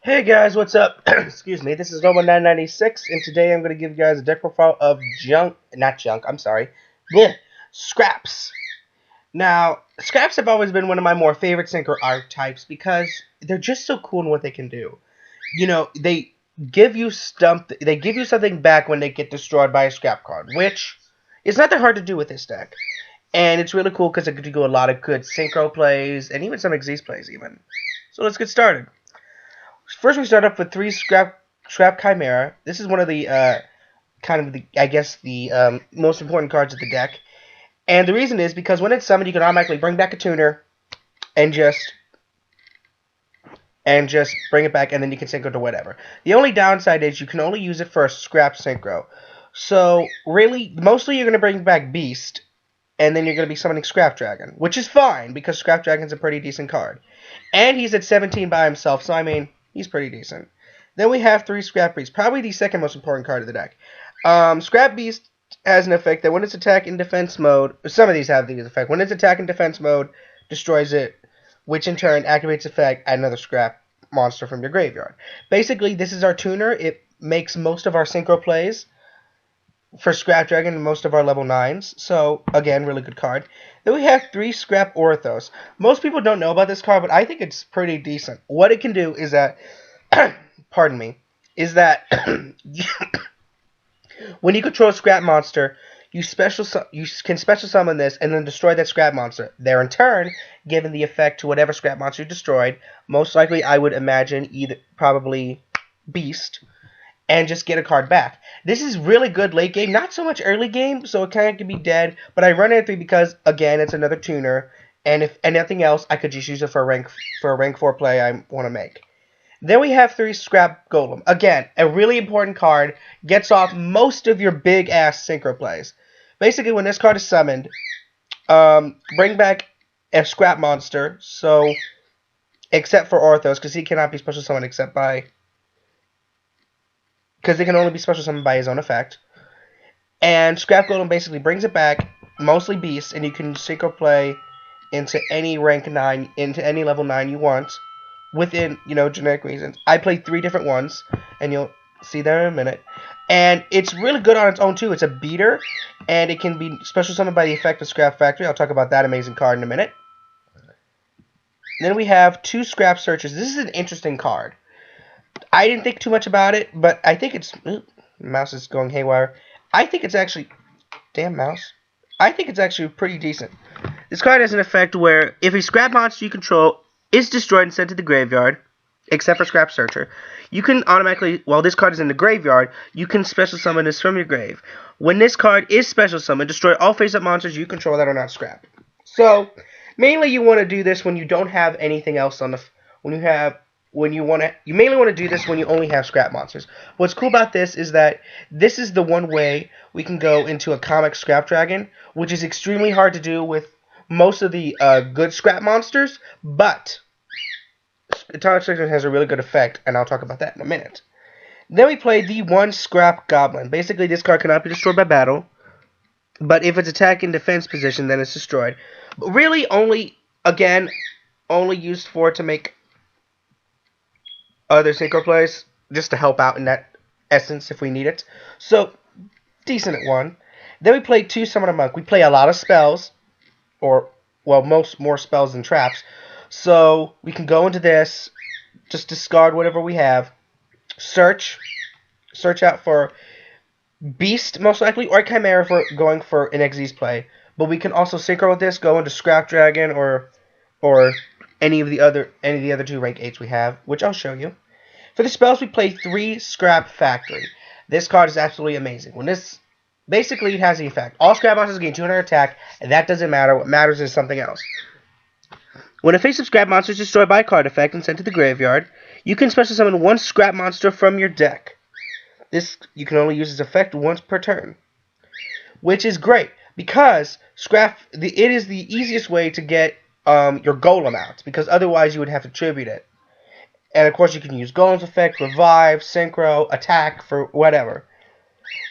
Hey guys, what's up? Excuse me, this is Norman996, and today I'm going to give you guys a deck profile of bleh, scraps. Now, scraps have always been one of my more favorite synchro archetypes because they're just so cool in what they can do. They they give you something back when they get destroyed by a scrap card, which is not that hard to do with this deck. And it's really cool because it can do a lot of good synchro plays, and even some Xyz plays even. So let's get started. First, we start up with 3 Scrap Chimera. This is one of the most important cards of the deck. And the reason is because when it's summoned, you can automatically bring back a tuner and just bring it back, and then you can synchro to whatever. The only downside is you can only use it for a scrap synchro. So really, mostly you're going to bring back Beast, and then you're going to be summoning Scrap Dragon, which is fine because Scrap Dragon's a pretty decent card. And he's at 17 by himself, so I mean, he's pretty decent. Then we have 3 Scrap Beast, probably the second most important card of the deck. Scrap Beast has an effect that when it's attack in defense mode, some of these have these effect. When it's attack in defense mode, destroys it, which in turn activates effect, add another scrap monster from your graveyard. Basically, this is our tuner. It makes most of our synchro plays for Scrap Dragon and most of our level 9s. So, again, really good card. Then we have 3 Scrap Orthos. Most people don't know about this card, but I think it's pretty decent. What it can do is that, pardon me, is that when you control a Scrap Monster, you can special summon this and then destroy that Scrap Monster. There, in turn, given the effect to whatever Scrap Monster you destroyed, most likely I would imagine probably Beast, and just get a card back. This is really good late game, not so much early game, so it kind of can be dead, but I run it at 3 because, again, it's another tuner, and if anything else, I could just use it for a rank 4 play I want to make. Then we have 3 Scrap Golem. Again, a really important card, gets off most of your big-ass synchro plays. Basically, when this card is summoned, bring back a Scrap Monster, so, except for Orthos, because he cannot be special summoned except by... because it can only be special summoned by his own effect. And Scrap Golem basically brings it back, mostly Beast, and you can synchro play into any rank 9, into any level 9 you want, within, generic reasons. I played 3 different ones, and you'll see that in a minute. And it's really good on its own, too. It's a beater, and it can be special summoned by the effect of Scrap Factory. I'll talk about that amazing card in a minute. Then we have 2 Scrap Searchers. This is an interesting card. I didn't think too much about it, but I think it's... mouse is going haywire. I think it's actually... Damn mouse. I think it's actually pretty decent. This card has an effect where if a scrap monster you control is destroyed and sent to the graveyard, except for Scrap Searcher, you can automatically... while this card is in the graveyard, you can special summon this from your grave. When this card is special summoned, destroy all face-up monsters you control that are not scrap. So, mainly you want to do this when you don't have anything else on the... You mainly want to do this when you only have scrap monsters. What's cool about this is that this is the one way we can go into a comic Scrap Dragon, which is extremely hard to do with most of the good scrap monsters, but Atomic Dragon has a really good effect, and I'll talk about that in a minute. Then we play the 1 Scrap Goblin. Basically, this card cannot be destroyed by battle, but if it's attack in defense position, then it's destroyed. But really, only used for to make other synchro plays, just to help out in that essence if we need it. So, decent at 1. Then we play 2 Summoner Monk. We play a lot of spells, or, well, more spells than traps. So, we can go into this, just discard whatever we have, search out for Beast, most likely, or Chimera for going for an Xyz play. But we can also synchro with this, go into Scrap Dragon, or any of the other 2 rank 8s we have, which I'll show you. For the spells, we play 3 Scrap Factory. This card is absolutely amazing. Basically, it has the effect. All scrap monsters gain 200 attack, and that doesn't matter. What matters is something else. When a face-up scrap monster is destroyed by a card effect and sent to the graveyard, you can special summon 1 scrap monster from your deck. You can only use this effect once per turn, which is great because it is the easiest way to get your Golem out, because otherwise you would have to tribute it. And of course you can use Golem's effect, revive, synchro, attack, for whatever.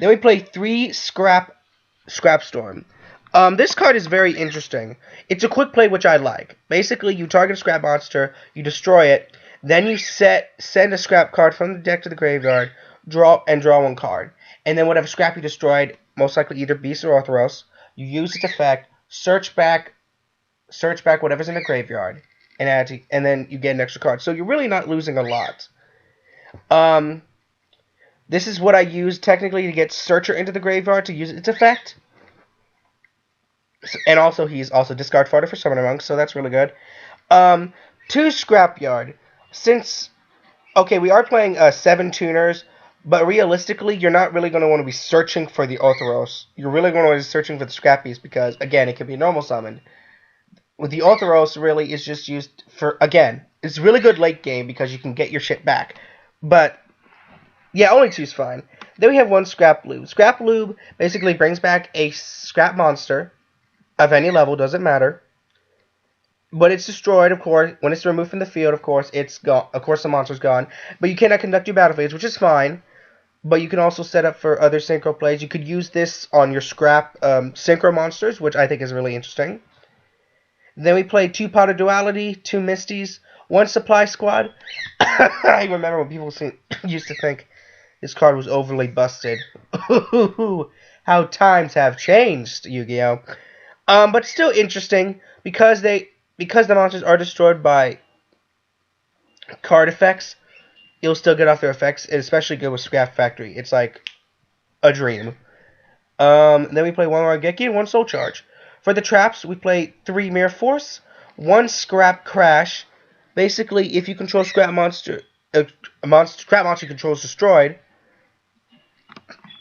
Then we play 3 Scrap Storm. This card is very interesting. It's a quick play which I like. Basically, you target a scrap monster, you destroy it, Then you send a scrap card from the deck to the graveyard, draw one card. And then whatever scrap you destroyed, most likely either Beast or Orthros, you use its effect, search back whatever's in the graveyard, and then you get an extra card. So you're really not losing a lot. This is what I use technically to get Searcher into the graveyard to use its effect. And also, he's also discard fodder for Summoner Monk, so that's really good. 2 Scrapyard. Since, okay, we are playing 7 tuners, but realistically, you're not really going to want to be searching for the Orthros. You're really going to want to be searching for the Scrappies because, again, it can be normal summon. With the Orthros, really, is just used for, again, it's really good late game because you can get your shit back. But, yeah, only 2's fine. Then we have 1 Scrap Lube. Scrap Lube basically brings back a scrap monster of any level, doesn't matter. But it's destroyed, of course. When it's removed from the field, of course, it's gone. Of course, the monster's gone. But you cannot conduct your battle phase, which is fine. But you can also set up for other synchro plays. You could use this on your scrap synchro monsters, which I think is really interesting. Then we played 2 Pot of Duality, 2 Misties, 1 Supply Squad. I remember when people used to think this card was overly busted. How times have changed, Yu-Gi-Oh! But still interesting because the monsters are destroyed by card effects. You'll still get off their effects, and especially good with Scrap Factory. It's like a dream. Then we play 1 Raigeki and 1 Soul Charge. For the traps, we play 3 Mirror Force, 1 Scrap Crash. Basically, if you control scrap monster, scrap monster you control is destroyed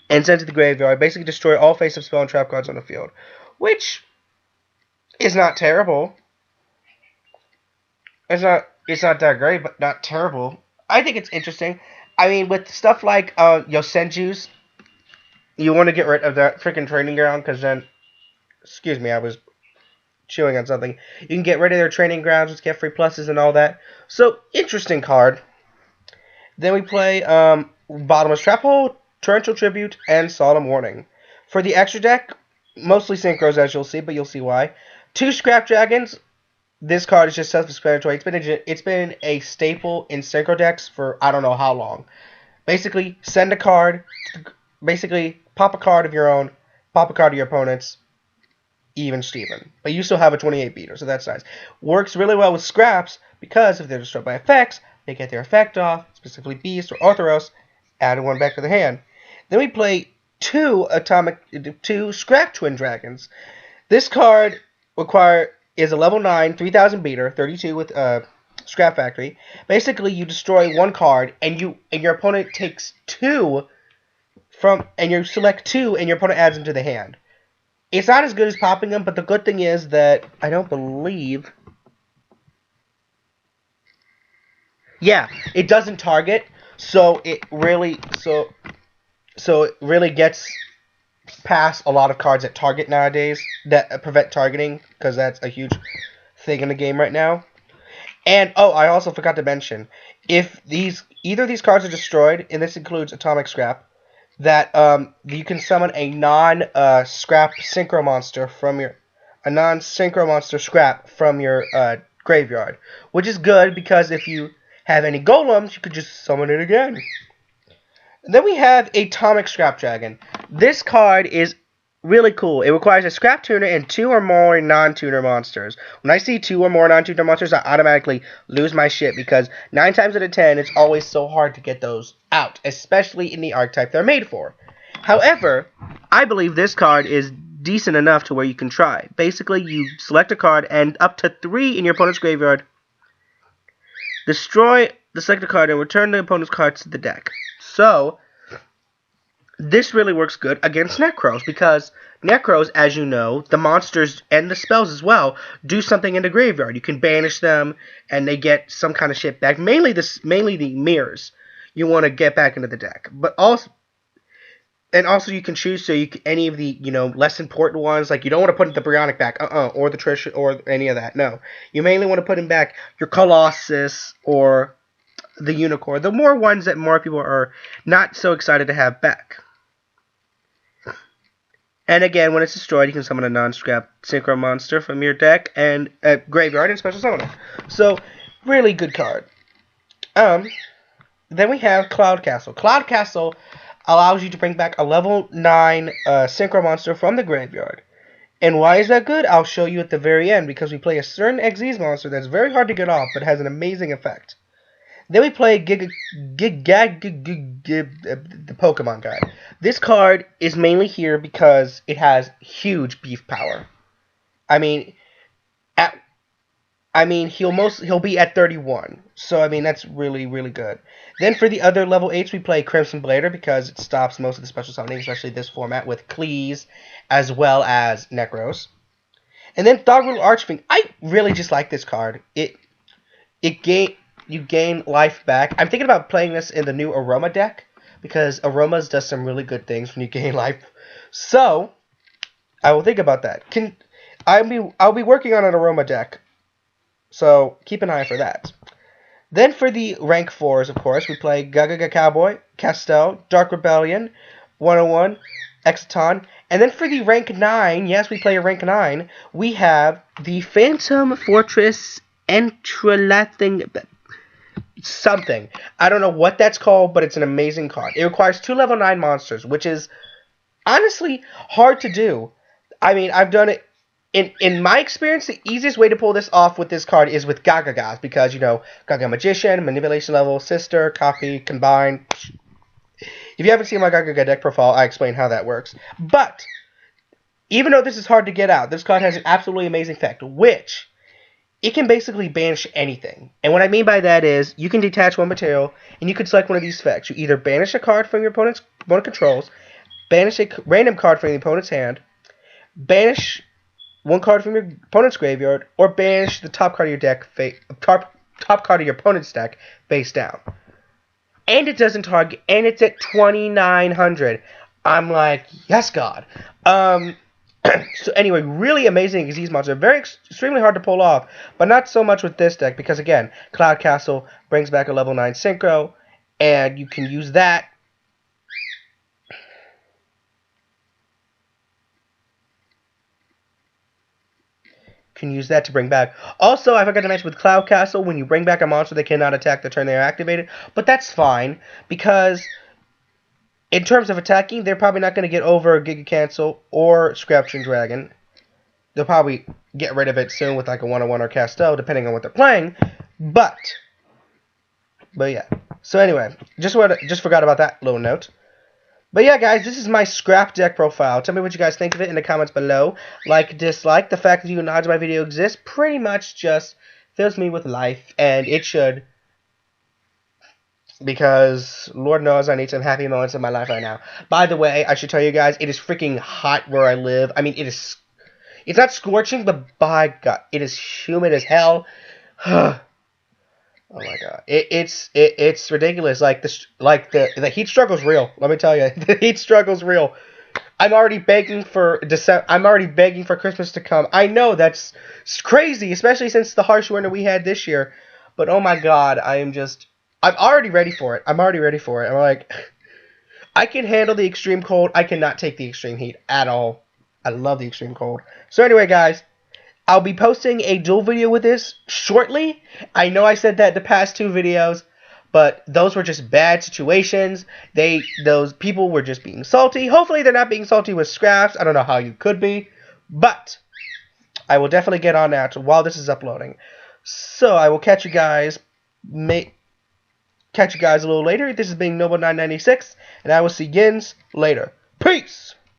and sent to the graveyard. Basically, destroy all face-up spell and trap cards on the field, which is not terrible. It's not that great, but not terrible. I think it's interesting. I mean, with stuff like Yosenju's, you want to get rid of that freaking training ground because then, excuse me, I was chewing on something. You can get rid of their training grounds, just get free pluses and all that. So, interesting card. Then we play Bottomless Trap Hole, Torrential Tribute, and Solemn Warning. For the extra deck, mostly synchros as you'll see, but you'll see why. 2 Scrap Dragons. This card is just self-explanatory. It's been a staple in synchro decks for I don't know how long. Basically, send a card. Basically, pop a card of your own, pop a card of your opponent's, even Steven. But you still have a 28 beater, so that's nice. Works really well with scraps because if they're destroyed by effects, they get their effect off, specifically Beast or Orthros, add 1 back to the hand. Then we play 2 Scrap Twin Dragons. This card is a level 9, 3000 beater, 32 with Scrap Factory. Basically, you destroy 1 card, and your opponent takes 2 and you select 2, and your opponent adds them to the hand. It's not as good as popping them, but the good thing is that I don't believe. Yeah, it doesn't target, so it really gets past a lot of cards that target nowadays that prevent targeting, because that's a huge thing in the game right now. And I also forgot to mention, if either of these cards are destroyed, and this includes Atomic Scrap, that you can summon a non-scrap synchro monster scrap from your graveyard, which is good because if you have any golems, you could just summon it again. Then we have Atomic Scrap Dragon. This card is really cool. It requires a Scrap Tuner and 2 or more non-tuner monsters. When I see 2 or more non-tuner monsters, I automatically lose my shit because 9 times out of 10, it's always so hard to get those out, especially in the archetype they're made for. However, I believe this card is decent enough to where you can try. Basically, you select a card and up to 3 in your opponent's graveyard. Destroy the selected card and return the opponent's cards to the deck. So, this really works good against Necros because Necros, as you know, the monsters and the spells as well, do something in the graveyard. You can banish them and they get some kind of shit back. Mainly the mirrors you want to get back into the deck. But also you can choose any of the, less important ones, like you don't want to put the Bionic back, or the Trish or any of that. No. You mainly want to put in back your Colossus or the Unicorn. The more ones that more people are not so excited to have back. And again, when it's destroyed, you can summon a non-scrap synchro monster from your deck and graveyard and special summon it. So, really good card. Then we have Cloud Castle. Cloud Castle allows you to bring back a level 9 Synchro Monster from the graveyard. And why is that good? I'll show you at the very end, because we play a certain Xyz monster that's very hard to get off, but has an amazing effect. Then we play the Pokemon guy. This card is mainly here because it has huge beef power. I mean, he'll be at 31. So I mean that's really good. Then for the other level 8s we play Crimson Blader because it stops most of the special summoning, especially this format with Cleese as well as Necros. And then Thogrill Archfiend. I really just like this card. You gain life back. I'm thinking about playing this in the new Aroma deck because Aromas does some really good things when you gain life. So I will think about that. I'll be working on an Aroma deck. So keep an eye for that. Then for the rank 4s, of course, we play Gagaga Cowboy, Castel, Dark Rebellion, 101, Exciton. And then for the rank 9, yes, we play a rank 9, we have the Phantom Fortress Entrelathing something. I don't know what that's called, but it's an amazing card. It requires 2 level 9 monsters, which is honestly hard to do. I mean, I've done it. In my experience, the easiest way to pull this off with this card is with Gagagas, because, you know, Gaga Magician, Manipulation Level, Sister, Copy, Combine. If you haven't seen my Gagaga deck profile, I explain how that works. But, even though this is hard to get out, this card has an absolutely amazing effect, which, it can basically banish anything. And what I mean by that is, you can detach one material, and you can select one of these effects. You either banish a card from your opponent controls, banish a random card from the opponent's hand, banish one card from your opponent's graveyard, or banish the top card of your deck, top card of your opponent's deck, face down. And it doesn't target, and it's at 2,900. I'm like, yes, God. So anyway, really amazing Xyz monster. Very extremely hard to pull off, but not so much with this deck, because again, Cloud Castle brings back a level 9 Synchro, and you can use that. Can use that to bring back. Also, I forgot to mention with Cloud Castle, when you bring back a monster, they cannot attack the turn they are activated. But that's fine, because in terms of attacking, they're probably not going to get over Giga Cancel or Scraption Dragon. They'll probably get rid of it soon with like a 101 or Castel, depending on what they're playing. But yeah. So anyway, just forgot about that little note. But yeah, guys, this is my scrap deck profile. Tell me what you guys think of it in the comments below. Like, dislike. The fact that you acknowledge my video exists pretty much just fills me with life, and it should. Because, Lord knows, I need some happy moments in my life right now. By the way, I should tell you guys, it is freaking hot where I live. I mean, it's not scorching, but by God, it is humid as hell. Oh my God, it's ridiculous. Like the heat struggle's real. Let me tell you, the heat struggle's real. I'm already begging for Christmas to come. I know that's crazy, especially since the harsh winter we had this year. But oh my God, I'm already ready for it. I'm like, I can handle the extreme cold. I cannot take the extreme heat at all. I love the extreme cold. So anyway, guys, I'll be posting a dual video with this shortly. I know I said that the past 2 videos, but those were just bad situations. Those people were just being salty. Hopefully they're not being salty with scraps. I don't know how you could be, but I will definitely get on that while this is uploading. So I will catch you guys a little later. This is being Noble996, and I will see you later. Peace!